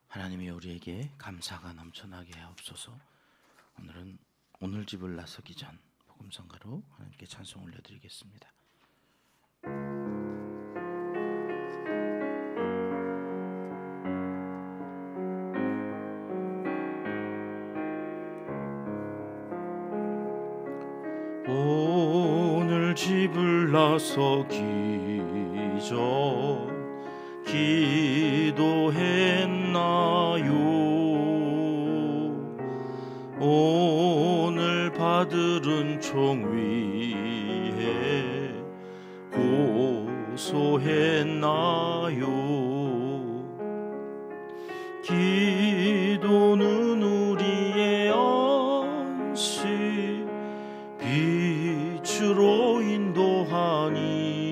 하나님이 우리에게 감사가 넘쳐나게 하옵소서. 오늘은 오늘 집을 나서기 전 복음성가로 하나님께 찬송 올려드리겠습니다. 오늘 집을 나서기 전 기도했나요? 오늘 받들은 총 위에 고소했나요? 기도는 우리의 안식 빛으로 인도하니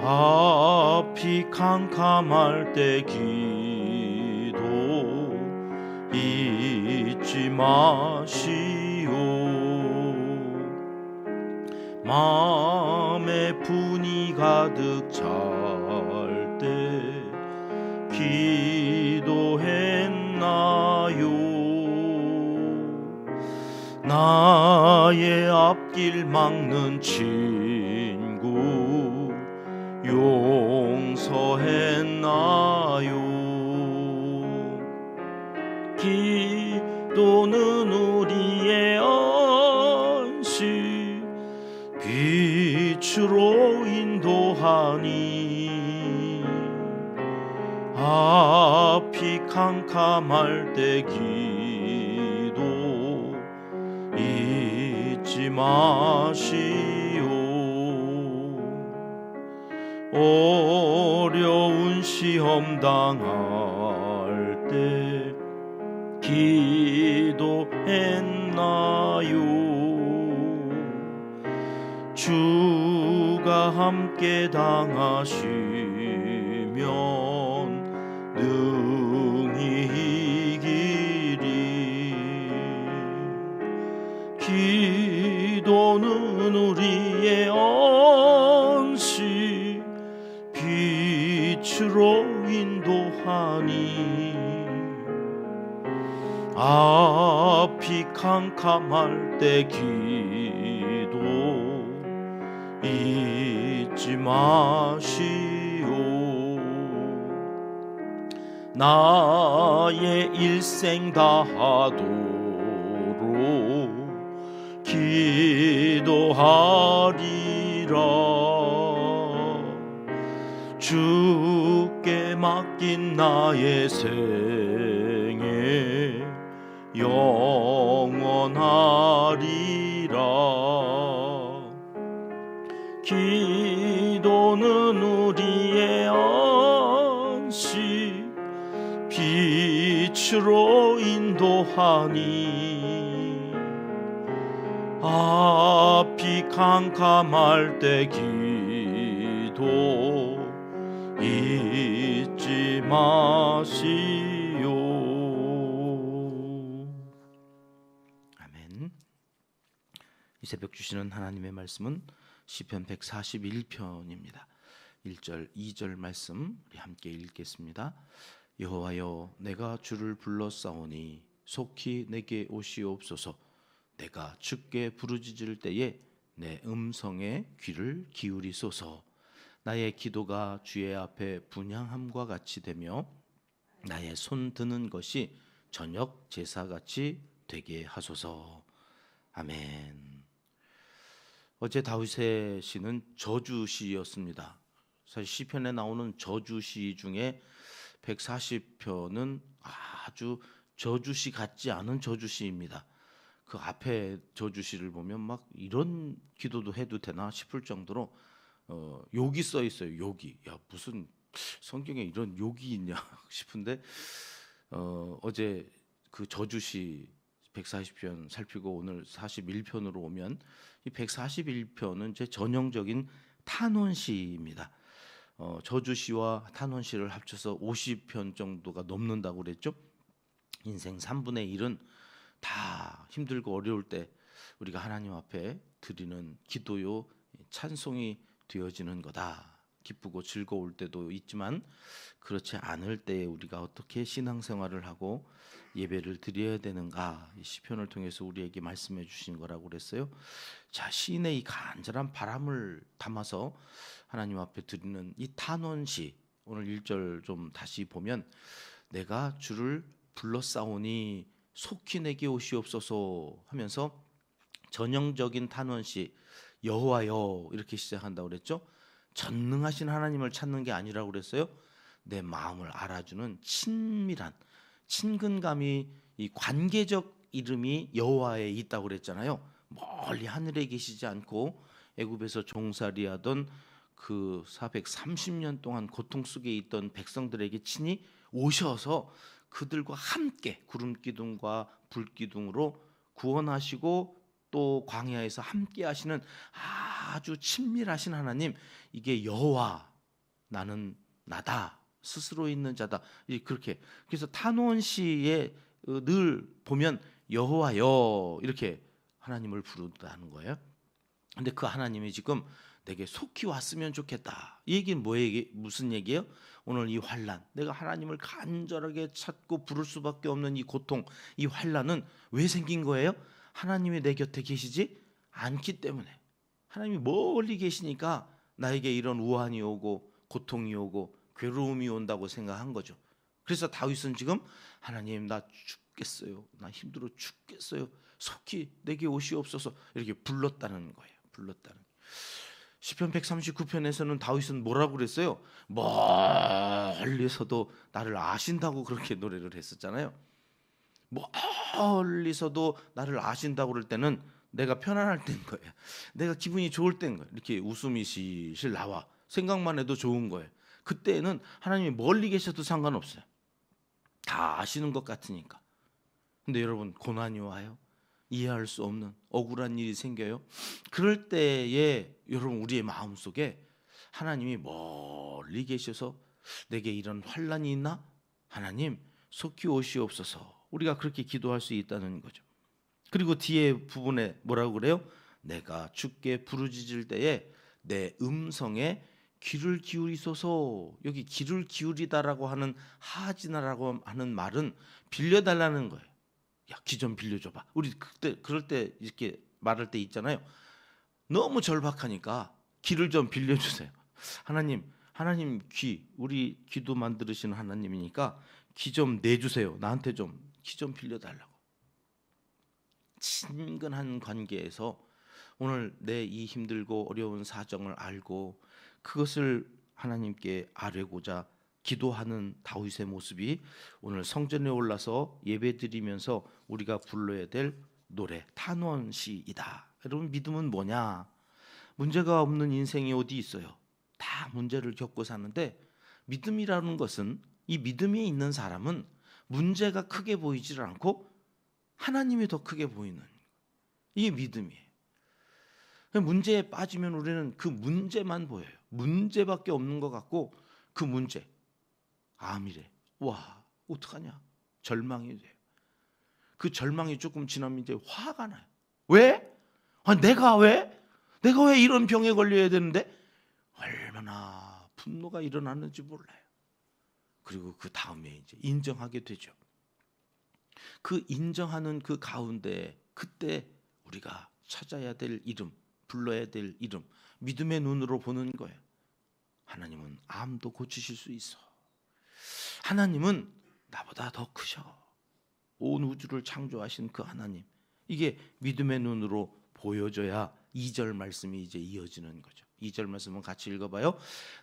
앞이 캄캄할 때 기도 잊지 마시오. 마음에 분이 가득 찰 때 기도했나요? 나의 앞길 막는 친구 용서했나요? 기도는 우리의 안식 빛으로 인도하니 앞이 캄캄할 때 기도 잊지 마시오. 어려운 시험 당할 때 기도했나요? 주가 함께 당하시면 능히 이기리. 기도는 우리의 안식 빛으로 인도하니 앞이 캄캄할 때 기도 잊지 마시오. 나의 일생 다하도록 기도하리라. 주께 맡긴 나의 생애 영원하리라. 기도는 우리의 안식 빛으로 인도하니 앞이 캄캄할 때 기도 잊지 마시오. 아멘. 이 새벽 주시는 하나님의 말씀은 시편 141편입니다. 1절, 2절 말씀 우리 함께 읽겠습니다. 여호와여, 내가 주를 불렀사오니 속히 내게 오시옵소서. 내가 주께 부르짖을 때에 내 음성에 귀를 기울이소서. 나의 기도가 주의 앞에 분향함과 같이 되며 나의 손 드는 것이 저녁 제사같이 되게 하소서. 아멘. 어제 다윗의 시는 저주시였습니다. 사실 시편에 나오는 저주시 중에 140편은 아주 저주시 같지 않은 저주시입니다. 그 앞에 저주시를 보면 막 이런 기도도 해도 되나 싶을 정도로 욕이 써 있어요. 욕이. 야, 무슨 성경에 이런 욕이 있냐 싶은데 어제 그 저주시 140편 살피고 오늘 41편으로 오면 이 141편은 제 전형적인 탄원시입니다. 저주시와 탄원시를 합쳐서 50편 정도가 넘는다고 그랬죠. 인생 3분의 1은 다 힘들고 어려울 때 우리가 하나님 앞에 드리는 기도요 찬송이 되어지는 거다. 기쁘고 즐거울 때도 있지만 그렇지 않을 때에 우리가 어떻게 신앙생활을 하고 예배를 드려야 되는가, 이 시편을 통해서 우리에게 말씀해 주신 거라고 그랬어요. 자, 시인의 이 간절한 바람을 담아서 하나님 앞에 드리는 이 탄원시, 오늘 1절 좀 다시 보면 내가 주를 불러싸오니 속히 내게 오시옵소서 하면서 전형적인 탄원시, 여호와여 이렇게 시작한다고 그랬죠. 전능하신 하나님을 찾는 게 아니라고 그랬어요. 내 마음을 알아주는 친밀한 친근감이, 이 관계적 이름이 여호와에 있다고 그랬잖아요. 멀리 하늘에 계시지 않고 애굽에서 종살이하던 그 430년 동안 고통 속에 있던 백성들에게 친히 오셔서 그들과 함께 구름 기둥과 불 기둥으로 구원하시고 또 광야에서 함께 하시는 아주 친밀하신 하나님, 이게 여호와, 나는 나다, 스스로 있는 자다. 그렇게, 그래서 탄원시에 늘 보면 여호와여 이렇게 하나님을 부른다는 거예요. 근데 그 하나님이 지금 내게 속히 왔으면 좋겠다. 이 얘기는 무슨 얘기예요? 오늘 이 환난, 내가 하나님을 간절하게 찾고 부를 수밖에 없는 이 고통, 이 환난은 왜 생긴 거예요? 하나님이 내 곁에 계시지 않기 때문에. 하나님이 멀리 계시니까 나에게 이런 우환이 오고 고통이 오고 괴로움이 온다고 생각한 거죠. 그래서 다윗은 지금 하나님 나 죽겠어요, 나 힘들어 죽겠어요, 속히 내게 오시옵소서 이렇게 불렀다는 거예요. 불렀다는. 시편 139편에서는 다윗은 뭐라고 그랬어요? 멀리서도 나를 아신다고 그렇게 노래를 했었잖아요. 멀리서도 나를 아신다고 그럴 때는 내가 편안할 때인 거예요. 내가 기분이 좋을 때인 거예요. 이렇게 웃음이 실실 나와. 생각만 해도 좋은 거예요. 그때는 하나님이 멀리 계셔도 상관없어요. 다 아시는 것 같으니까. 근데 여러분, 고난이 와요. 이해할 수 없는 억울한 일이 생겨요. 그럴 때에 여러분, 우리의 마음속에 하나님이 멀리 계셔서 내게 이런 환난이 있나? 하나님 속히 오시옵소서. 우리가 그렇게 기도할 수 있다는 거죠. 그리고 뒤에 부분에 뭐라고 그래요? 내가 주께 부르짖을 때에 내 음성에 귀를 기울이소서. 여기 귀를 기울이다라고 하는 하지나라고 하는 말은 빌려달라는 거예요. 야, 귀 좀 빌려줘봐. 우리 그때 그럴 때 이렇게 말할 때 있잖아요. 너무 절박하니까 귀를 좀 빌려주세요. 하나님 귀, 우리 귀도 만들으시는 하나님이니까 귀 좀 내주세요. 나한테 좀 귀 좀 빌려달라고. 친근한 관계에서 오늘 내 이 힘들고 어려운 사정을 알고 그것을 하나님께 아뢰고자 기도하는 다윗의 모습이 오늘 성전에 올라서 예배드리면서 우리가 불러야 될 노래, 탄원시이다. 여러분, 믿음은 뭐냐? 문제가 없는 인생이 어디 있어요? 다 문제를 겪고 사는데, 믿음이라는 것은, 이 믿음이 있는 사람은 문제가 크게 보이질 않고 하나님이 더 크게 보이는, 이게 믿음이에요. 문제에 빠지면 우리는 그 문제만 보여요. 문제밖에 없는 것 같고 그 문제, 암이래. 와, 어떡하냐? 절망이 돼요. 그 절망이 조금 지나면 이제 화가 나요. 왜? 내가 왜 이런 병에 걸려야 되는데? 얼마나 분노가 일어나는지 몰라요. 그리고 그 다음에 이제 인정하게 되죠. 그 인정하는 그 가운데 그때 우리가 찾아야 될 이름, 불러야 될 이름, 믿음의 눈으로 보는 거예요. 하나님은 암도 고치실 수 있어. 하나님은 나보다 더 크셔. 온 우주를 창조하신 그 하나님. 이게 믿음의 눈으로 보여줘야 2절 말씀이 이제 이어지는 거죠. 2절 말씀은 같이 읽어봐요.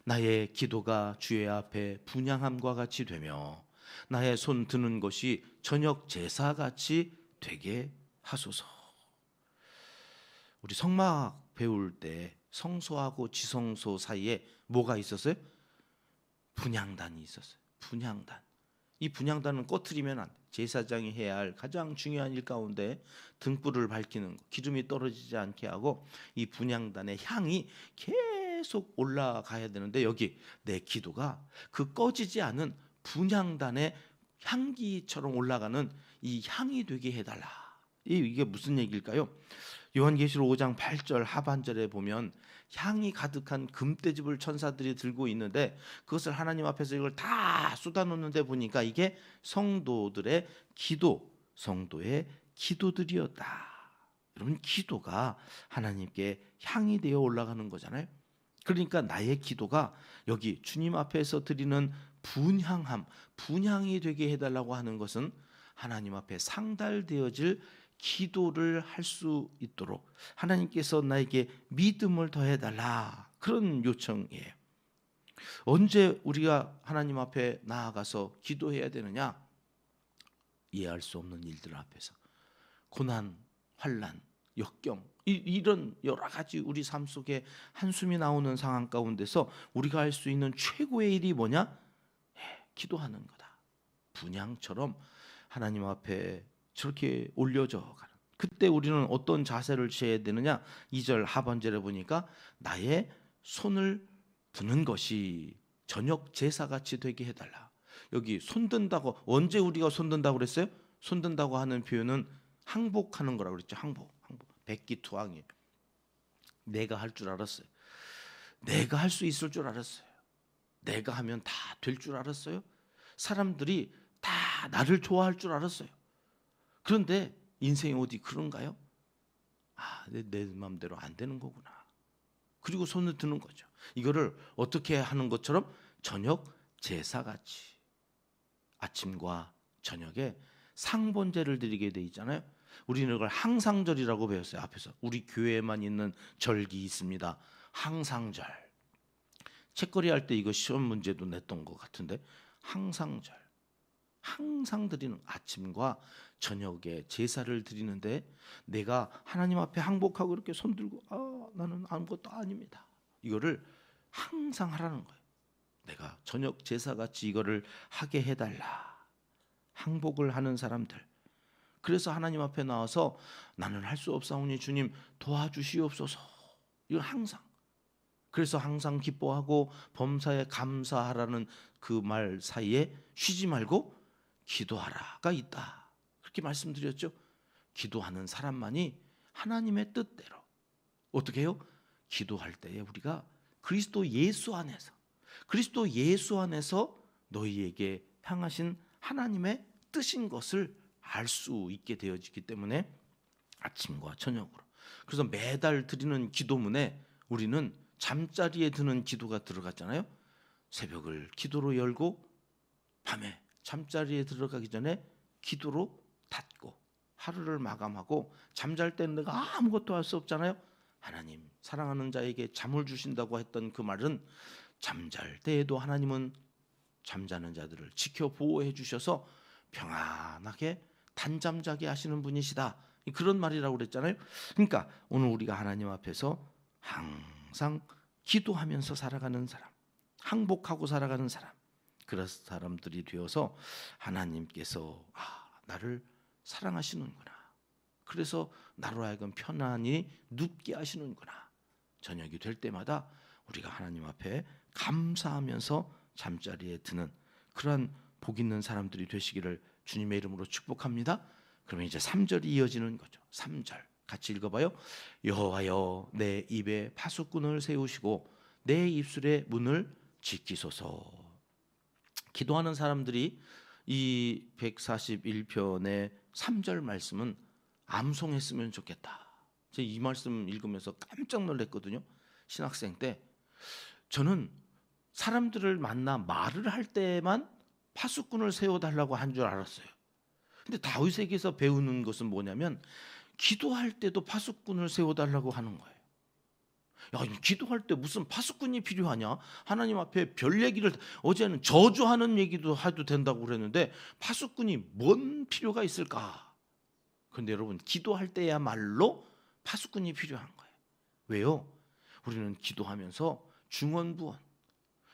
나의 기도가 주의 앞에 분향함과 같이 되며 나의 손 드는 것이 저녁 제사같이 되게 하소서. 우리 성막 배울 때 성소하고 지성소 사이에 뭐가 있었어요? 분향단이 있었어요. 분향단. 이 분향단은 꺼트리면 안 돼. 제사장이 해야 할 가장 중요한 일 가운데 등불을 밝히는 거, 기름이 떨어지지 않게 하고 이 분향단의 향이 계속 올라가야 되는데, 여기 내 기도가 그 꺼지지 않은 분향단의 향기처럼 올라가는 이 향이 되게 해달라. 이게 무슨 얘기일까요? 요한계시록 5장 8절 하반절에 보면 향이 가득한 금떼집을 천사들이 들고 있는데 그것을 하나님 앞에서 이걸 다 쏟아놓는데 보니까 이게 성도들의 기도, 성도의 기도들이었다. 여러분, 기도가 하나님께 향이 되어 올라가는 거잖아요. 그러니까 나의 기도가 여기 주님 앞에서 드리는 분향이 되게 해달라고 하는 것은 하나님 앞에 상달되어질 기도를 할 수 있도록 하나님께서 나에게 믿음을 더해달라, 그런 요청이에요. 언제 우리가 하나님 앞에 나아가서 기도해야 되느냐? 이해할 수 없는 일들 앞에서, 고난, 환난, 역경, 이런 여러 가지 우리 삶 속에 한숨이 나오는 상황 가운데서 우리가 할 수 있는 최고의 일이 뭐냐? 기도하는 거다. 분향처럼 하나님 앞에 저렇게 올려져 가는. 그때 우리는 어떤 자세를 취해야 되느냐? 2절 하반절에 보니까 나의 손을 드는 것이 저녁 제사같이 되게 해달라. 여기 손든다고, 언제 우리가 손든다고 그랬어요? 손든다고 하는 표현은 항복하는 거라고 그랬죠. 항복. 백기투항이에요. 내가 할 줄 알았어요. 내가 할 수 있을 줄 알았어요. 내가 하면 다 될 줄 알았어요. 사람들이 다 나를 좋아할 줄 알았어요. 그런데 인생이 어디 그런가요? 내 마음대로 안 되는 거구나. 그리고 손을 드는 거죠. 이거를 어떻게 하는 것처럼 저녁 제사같이 아침과 저녁에 상번제를 드리게 돼 있잖아요. 우리는 그걸 항상절이라고 배웠어요. 앞에서 우리 교회에만 있는 절기 있습니다. 항상절. 책거리 할 때 이거 시험 문제도 냈던 것 같은데, 항상절, 항상 드리는 아침과 저녁에 제사를 드리는데 내가 하나님 앞에 항복하고 이렇게 손 들고 나는 아무것도 아닙니다, 이거를 항상 하라는 거예요. 내가 저녁 제사같이 이거를 하게 해달라. 항복을 하는 사람들. 그래서 하나님 앞에 나와서 나는 할 수 없사오니 주님 도와주시옵소서. 이건 항상. 그래서 항상 기뻐하고 범사에 감사하라는 그 말 사이에 쉬지 말고 기도하라가 있다. 그렇게 말씀드렸죠. 기도하는 사람만이 하나님의 뜻대로 어떻게 해요? 기도할 때에 우리가 그리스도 예수 안에서 너희에게 향하신 하나님의 뜻인 것을 알 수 있게 되어지기 때문에 아침과 저녁으로. 그래서 매달 드리는 기도문에 우리는 잠자리에 드는 기도가 들어갔잖아요. 새벽을 기도로 열고 밤에 잠자리에 들어가기 전에 기도로 닫고 하루를 마감하고, 잠잘 때는 내가 아무것도 할 수 없잖아요. 하나님 사랑하는 자에게 잠을 주신다고 했던 그 말은 잠잘 때에도 하나님은 잠자는 자들을 지켜 보호해 주셔서 평안하게 단잠 자게 하시는 분이시다, 그런 말이라고 그랬잖아요. 그러니까 오늘 우리가 하나님 앞에서 항상 기도하면서 살아가는 사람, 항복하고 살아가는 사람, 그런 사람들이 되어서 하나님께서 나를 사랑하시는구나, 그래서 나로 하여금 편안히 눕게 하시는구나. 저녁이 될 때마다 우리가 하나님 앞에 감사하면서 잠자리에 드는 그러한 복 있는 사람들이 되시기를 주님의 이름으로 축복합니다. 그러면 이제 3절이 이어지는 거죠. 3절 같이 읽어봐요. 여호와여 내 입에 파수꾼을 세우시고 내 입술의 문을 지키소서. 기도하는 사람들이 이 141편의 3절 말씀은 암송했으면 좋겠다. 제가 이 말씀 읽으면서 깜짝 놀랐거든요. 신학생 때 저는 사람들을 만나 말을 할 때만 파수꾼을 세워달라고 한 줄 알았어요. 근데 다윗에게서 배우는 것은 뭐냐면 기도할 때도 파수꾼을 세워달라고 하는 거예요. 야, 기도할 때 무슨 파수꾼이 필요하냐? 하나님 앞에 별 얘기를, 어제는 저주하는 얘기도 해도 된다고 그랬는데 파수꾼이 뭔 필요가 있을까? 그런데 여러분, 기도할 때야말로 파수꾼이 필요한 거예요. 왜요? 우리는 기도하면서 중언부언,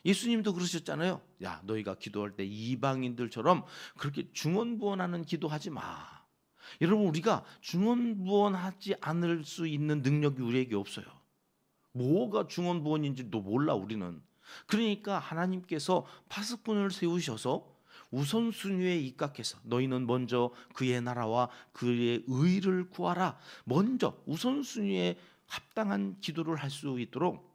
예수님도 그러셨잖아요. 야, 너희가 기도할 때 이방인들처럼 그렇게 중언부언하는 기도하지 마. 여러분, 우리가 중언부언하지 않을 수 있는 능력이 우리에게 없어요. 뭐가 중언부언인지도 몰라 우리는. 그러니까 하나님께서 파수꾼을 세우셔서 우선순위에 입각해서 너희는 먼저 그의 나라와 그의 의를 구하라. 먼저 우선순위에 합당한 기도를 할 수 있도록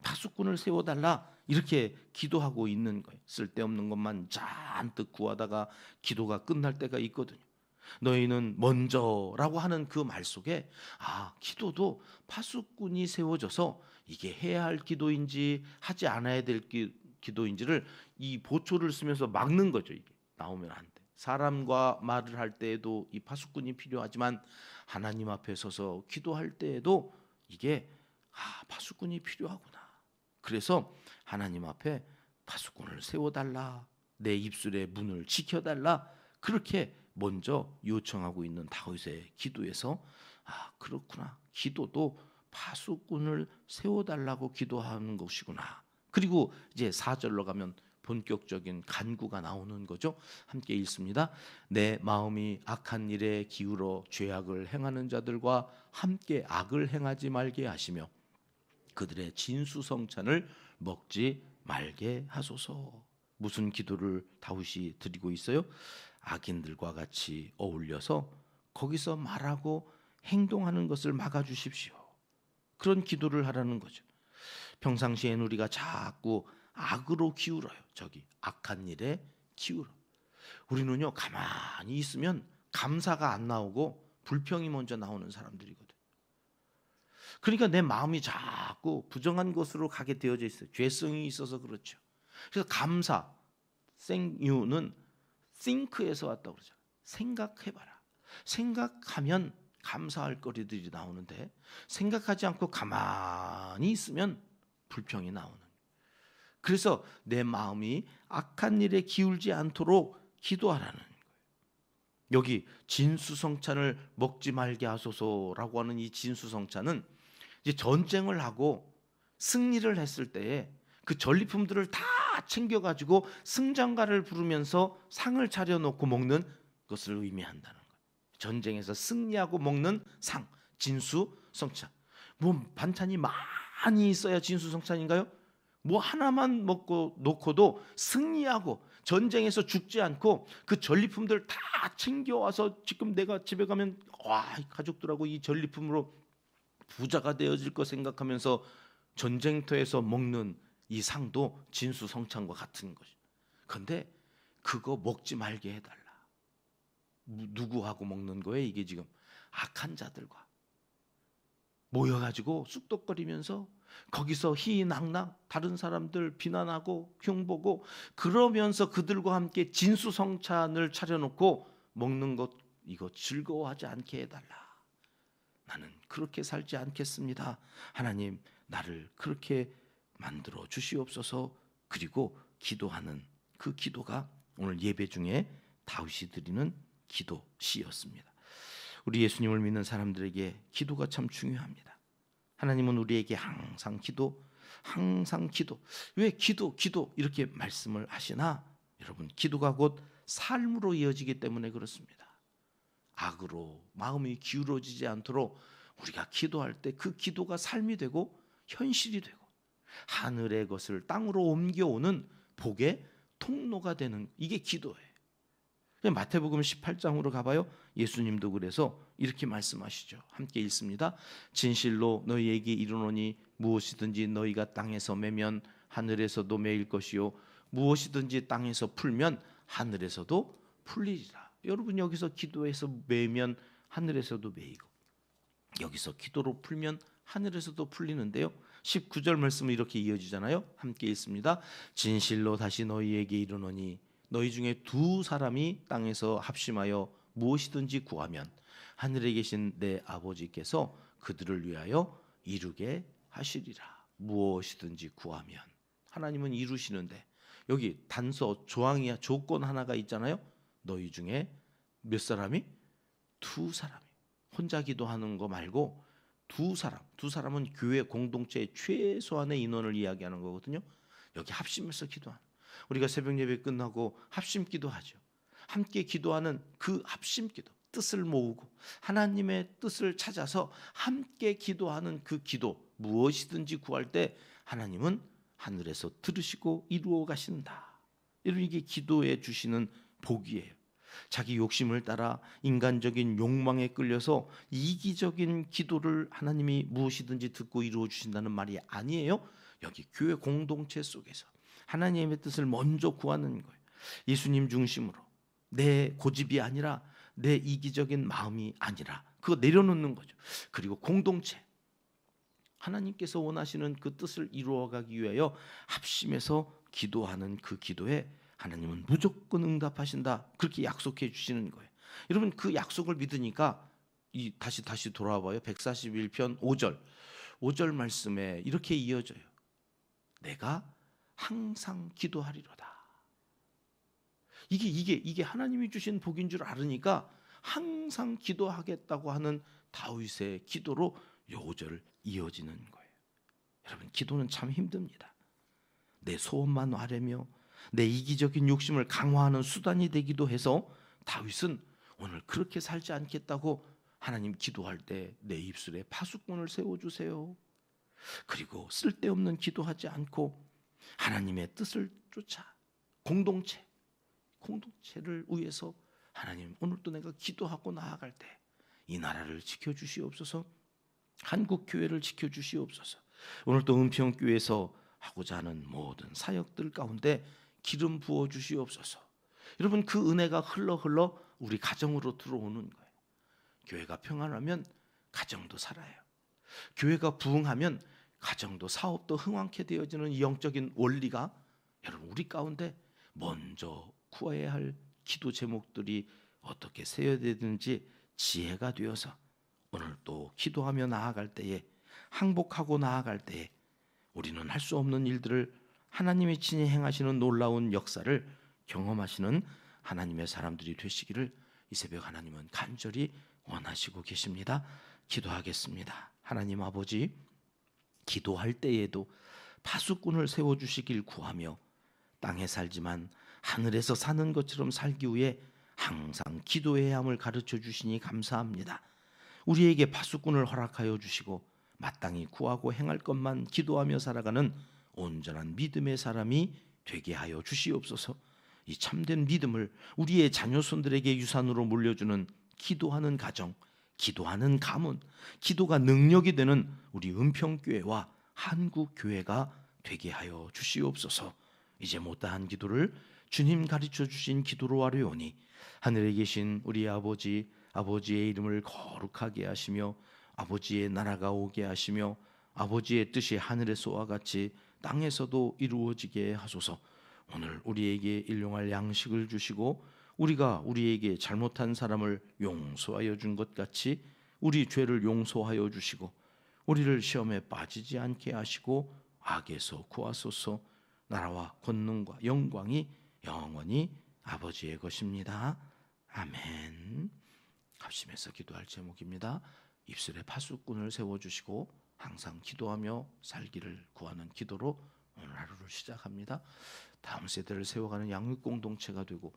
파수꾼을 세워달라. 이렇게 기도하고 있는 거예요. 쓸데없는 것만 잔뜩 구하다가 기도가 끝날 때가 있거든요. 너희는 먼저라고 하는 그 말 속에 기도도 파수꾼이 세워져서 이게 해야 할 기도인지 하지 않아야 될 기도인지를 이 보초를 쓰면서 막는 거죠. 이게 나오면 안 돼. 사람과 말을 할 때에도 이 파수꾼이 필요하지만 하나님 앞에 서서 기도할 때에도 이게 파수꾼이 필요하구나. 그래서 하나님 앞에 파수꾼을 세워달라. 내 입술의 문을 지켜달라. 그렇게 먼저 요청하고 있는 다윗의 기도에서 그렇구나. 기도도 파수꾼을 세워달라고 기도하는 것이구나. 그리고 이제 4절로 가면 본격적인 간구가 나오는 거죠. 함께 읽습니다. 내 마음이 악한 일에 기울어 죄악을 행하는 자들과 함께 악을 행하지 말게 하시며 그들의 진수성찬을 먹지 말게 하소서. 무슨 기도를 다윗이 드리고 있어요? 악인들과 같이 어울려서 거기서 말하고 행동하는 것을 막아주십시오. 그런 기도를 하라는 거죠. 평상시엔 우리가 자꾸 악으로 기울어요. 저기 악한 일에 기울어. 우리는요 가만히 있으면 감사가 안 나오고 불평이 먼저 나오는 사람들이거든. 그러니까 내 마음이 자꾸 부정한 것으로 가게 되어져 있어요. 죄성이 있어서 그렇죠. 그래서 감사, 생유는 think에서 왔다고 그러죠. 생각해봐라. 생각하면 감사할 거리들이 나오는데 생각하지 않고 가만히 있으면 불평이 나오는. 그래서 내 마음이 악한 일에 기울지 않도록 기도하라는 거예요. 여기 진수성찬을 먹지 말게 하소서라고 하는 이 진수성찬은 이제 전쟁을 하고 승리를 했을 때에 그 전리품들을 다 챙겨가지고 승장가를 부르면서 상을 차려놓고 먹는 것을 의미한다는 거예요. 전쟁에서 승리하고 먹는 상, 진수성찬. 뭐 반찬이 많이 있어야 진수성찬인가요? 뭐 하나만 먹고 놓고도 승리하고 전쟁에서 죽지 않고 그 전리품들 다 챙겨와서 지금 내가 집에 가면 가족들하고 이 전리품으로 부자가 되어질 거 생각하면서 전쟁터에서 먹는 이 상도 진수성찬과 같은 것이. 그런데 그거 먹지 말게 해달라. 누구하고 먹는 거예요? 이게 지금 악한 자들과 모여가지고 쑥덕거리면서 거기서 희희낙낙 다른 사람들 비난하고 흉보고 그러면서 그들과 함께 진수성찬을 차려놓고 먹는 것, 이거 즐거워하지 않게 해달라. 나는 그렇게 살지 않겠습니다. 하나님 나를 그렇게 만들어 주시옵소서. 그리고 기도하는 그 기도가 오늘 예배 중에 다윗이 드리는 기도 시였습니다. 우리 예수님을 믿는 사람들에게 기도가 참 중요합니다. 하나님은 우리에게 항상 기도, 항상 기도. 왜 기도 이렇게 말씀을 하시나? 여러분, 기도가 곧 삶으로 이어지기 때문에 그렇습니다. 악으로 마음이 기울어지지 않도록 우리가 기도할 때 그 기도가 삶이 되고 현실이 되고 하늘의 것을 땅으로 옮겨오는 복의 통로가 되는, 이게 기도예요. 마태복음 18장으로 가봐요. 예수님도 그래서 이렇게 말씀하시죠. 함께 읽습니다. 진실로 너희에게 이르노니 무엇이든지 너희가 땅에서 매면 하늘에서도 매일 것이요 무엇이든지 땅에서 풀면 하늘에서도 풀리리라. 여러분, 여기서 기도해서 매면 하늘에서도 매이고 여기서 기도로 풀면 하늘에서도 풀리는데요. 19절 말씀은 이렇게 이어지잖아요. 함께 읽습니다. 진실로 다시 너희에게 이르노니 너희 중에 두 사람이 땅에서 합심하여 무엇이든지 구하면 하늘에 계신 내 아버지께서 그들을 위하여 이루게 하시리라. 무엇이든지 구하면 하나님은 이루시는데 여기 단서 조항이야, 조건 하나가 있잖아요. 너희 중에 몇 사람이? 두 사람이. 혼자 기도하는 거 말고 두 사람은 교회 공동체의 최소한의 인원을 이야기하는 거거든요. 여기 합심해서 기도하는, 우리가 새벽 예배 끝나고 합심 기도하죠. 함께 기도하는 그 합심 기도, 뜻을 모으고 하나님의 뜻을 찾아서 함께 기도하는 그 기도, 무엇이든지 구할 때 하나님은 하늘에서 들으시고 이루어 가신다. 여러분, 이게 기도에 주시는 복이에요. 자기 욕심을 따라 인간적인 욕망에 끌려서 이기적인 기도를 하나님이 무엇이든지 듣고 이루어 주신다는 말이 아니에요. 여기 교회 공동체 속에서 하나님의 뜻을 먼저 구하는 거예요. 예수님 중심으로, 내 고집이 아니라 내 이기적인 마음이 아니라 그거 내려놓는 거죠. 그리고 공동체, 하나님께서 원하시는 그 뜻을 이루어가기 위하여 합심해서 기도하는 그 기도에 하나님은 무조건 응답하신다, 그렇게 약속해 주시는 거예요. 여러분, 그 약속을 믿으니까 다시 돌아와봐요. 141편 5절 말씀에 이렇게 이어져요. 내가 항상 기도하리로다. 이게 하나님이 주신 복인 줄 알으니까 항상 기도하겠다고 하는 다윗의 기도로 요 5절 이어지는 거예요. 여러분, 기도는 참 힘듭니다. 내 소원만 아뢰며 내 이기적인 욕심을 강화하는 수단이 되기도 해서 다윗은 오늘 그렇게 살지 않겠다고 하나님 기도할 때 내 입술에 파수꾼을 세워주세요. 그리고 쓸데없는 기도하지 않고 하나님의 뜻을 쫓아 공동체를 위해서 하나님, 오늘도 내가 기도하고 나아갈 때 이 나라를 지켜주시옵소서, 한국 교회를 지켜주시옵소서, 오늘도 은평교회에서 하고자 하는 모든 사역들 가운데 기름 부어 주시옵소서. 여러분, 그 은혜가 흘러 우리 가정으로 들어오는 거예요. 교회가 평안하면 가정도 살아요. 교회가 부흥하면 가정도 사업도 흥왕케 되어지는 이 영적인 원리가 여러분, 우리 가운데 먼저 구해야 할 기도 제목들이 어떻게 세워되든지 지혜가 되어서 오늘 또 기도하며 나아갈 때에, 항복하고 나아갈 때에 우리는 할 수 없는 일들을 하나님이 친히 행하시는 놀라운 역사를 경험하시는 하나님의 사람들이 되시기를 이 새벽 하나님은 간절히 원하시고 계십니다. 기도하겠습니다. 하나님 아버지, 기도할 때에도 파수꾼을 세워주시길 구하며 땅에 살지만 하늘에서 사는 것처럼 살기 위해 항상 기도해야 함을 가르쳐 주시니 감사합니다. 우리에게 파수꾼을 허락하여 주시고 마땅히 구하고 행할 것만 기도하며 살아가는 온전한 믿음의 사람이 되게 하여 주시옵소서. 이 참된 믿음을 우리의 자녀손들에게 유산으로 물려주는 기도하는 가정, 기도하는 가문, 기도가 능력이 되는 우리 은평교회와 한국교회가 되게 하여 주시옵소서. 이제 못다한 기도를 주님 가르쳐 주신 기도로 아뢰오니 하늘에 계신 우리 아버지, 아버지의 이름을 거룩하게 하시며 아버지의 나라가 오게 하시며 아버지의 뜻이 하늘에서와 같이 땅에서도 이루어지게 하소서. 오늘 우리에게 일용할 양식을 주시고 우리가 우리에게 잘못한 사람을 용서하여 준 것 같이 우리 죄를 용서하여 주시고 우리를 시험에 빠지지 않게 하시고 악에서 구하소서. 나라와 권능과 영광이 영원히 아버지의 것입니다. 아멘. 합심해서 기도할 제목입니다. 입술에 파수꾼을 세워주시고 항상 기도하며 살기를 구하는 기도로 오늘 하루를 시작합니다. 다음 세대를 세워가는 양육 공동체가 되고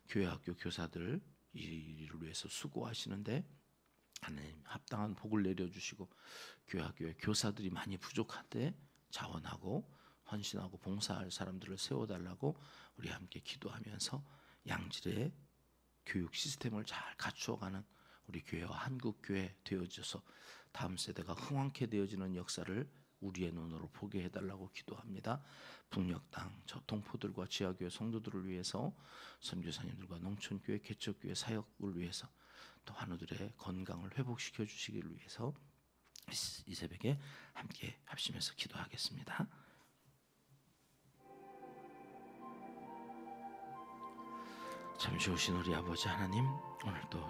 교회 학교 교사들 이 일을 위해서 수고하시는데 하나님 합당한 복을 내려주시고 교회 학교에 교사들이 많이 부족한데 자원하고 헌신하고 봉사할 사람들을 세워달라고 우리 함께 기도하면서 양질의 교육 시스템을 잘 갖추어가는 우리 교회와 한국교회 되어져서 다음 세대가 흥왕케 되어지는 역사를 우리의 눈으로 보게 해달라고 기도합니다. 북녘 땅 저 동포들과 지하교회 성도들을 위해서, 선교사님들과 농촌교회 개척교회 사역을 위해서, 또 환우들의 건강을 회복시켜 주시기를 위해서 이 새벽에 함께 합심해서 기도하겠습니다. 참 좋으신 우리 아버지 하나님, 오늘도